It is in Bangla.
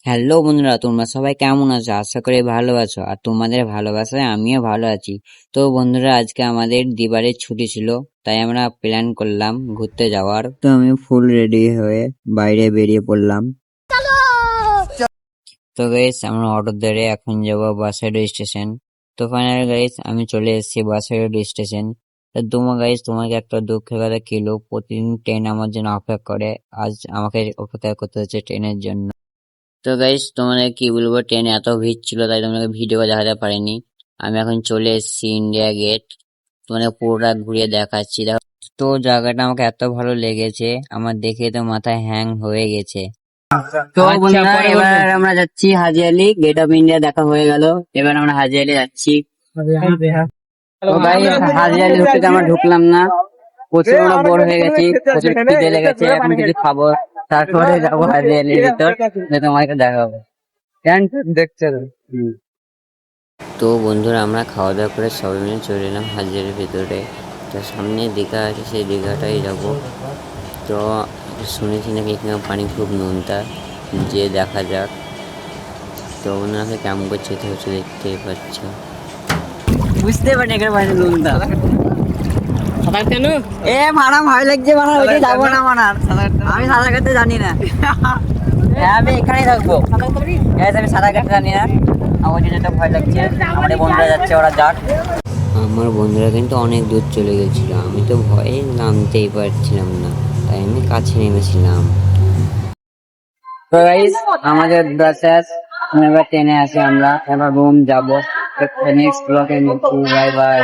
হ্যালো বন্ধুরা, তোমরা সবাই কেমন আছো? আশা করি ভালো আছো। আর তোমাদের ভালোবাসায় আমিও ভালো আছি। তো বন্ধুরা, আজকে আমাদের দিবারের ছুটি ছিল, তাই আমরা প্ল্যান করলাম ঘুরতে যাওয়ার। তো আমি ফুল রেডি হয়ে বাইরে বেরিয়ে পড়লাম। তো গাইস, আমরা অটো ধরে এখন যাবো বাসাইড স্টেশন। তো ফাইনালি গাইস, আমি চলে এসেছি বাসাইড স্টেশন। তো গাইস, তোমাকে একটা দুঃখের কথা কিলো, প্রতিদিন ট্রেন আমার জন্য অপেক্ষা করে, আজ আমাকে অপেক্ষা করতে হচ্ছে ট্রেনের জন্য। তো গাইস, তোমাদের কি বলবো, ট্রেনে এত ভিড় ছিল তাই তোমাকে ভিডিও দেখাতে পারিনি। আমি এখন চলে এসেছি ইন্ডিয়া গেট, তোমাদের পুরোটা ঘুরিয়ে দেখাচ্ছি। দেখো, তো জায়গাটা আমাকে এত ভালো লেগেছে, আমার দেখে তো মাথায় হ্যাং হয়ে গেছে। তো বন্ধুরা, এবার আমরা যাচ্ছি Haji Ali. Gate of India দেখা হয়ে গেল, এবার আমরা হাজি আলি যাচ্ছি। তো গাইস, হাজি আলি ঢুকতে আমরা ঢুকলাম না, প্রচুর আমরা বোর হয়ে গেছি, প্রচুর খিদে লেগেছে, এখন কিছু খাবো, তারপরে যাবো হাজি আলির ভিতর, তোমাকে দেখাবো। দেখছেন। তো বন্ধুরা, আমরা খাওয়া দাওয়া করে সবাই মিলে চলে এলাম হাজিরের ভিতরে। তো সামনে দীঘা আছে, সেই দীঘাটাই যাব। তো শুনেছি নাকি এখানে পানি খুব নোনতা, যে দেখা যাক। তো ওনাকে কেমন করছে তো হচ্ছে, দেখতেই পাচ্ছ। বুঝতে পারি এখানে পানি নোনতা। সাঁতার কেন? এ মারা ভয় লাগছে, মারা ওইটা যাবো না, মারা আমি সাঁতার কাটতে জানি না। হ্যাঁ, আমি এখানেই থাকবো। আমি সাঁতার কাটতে জানি না, আমার যেটা ভয় লাগছে। আমাদের বন্ধুরা যাচ্ছে, ওরা যাক। আমার বন্ধুরা কিন্তু অনেক দূর চলে গেছিল, আমি তো ভয়ে নামতেই পারছিলাম না, তাই আমি কাছে নেমেছিলাম। তো গাইস, আমাদের শেষ, এবার ট্রেনে আসি আমরা, এবার রুম যাবো। নেক্সট ব্লগে বাই বাই।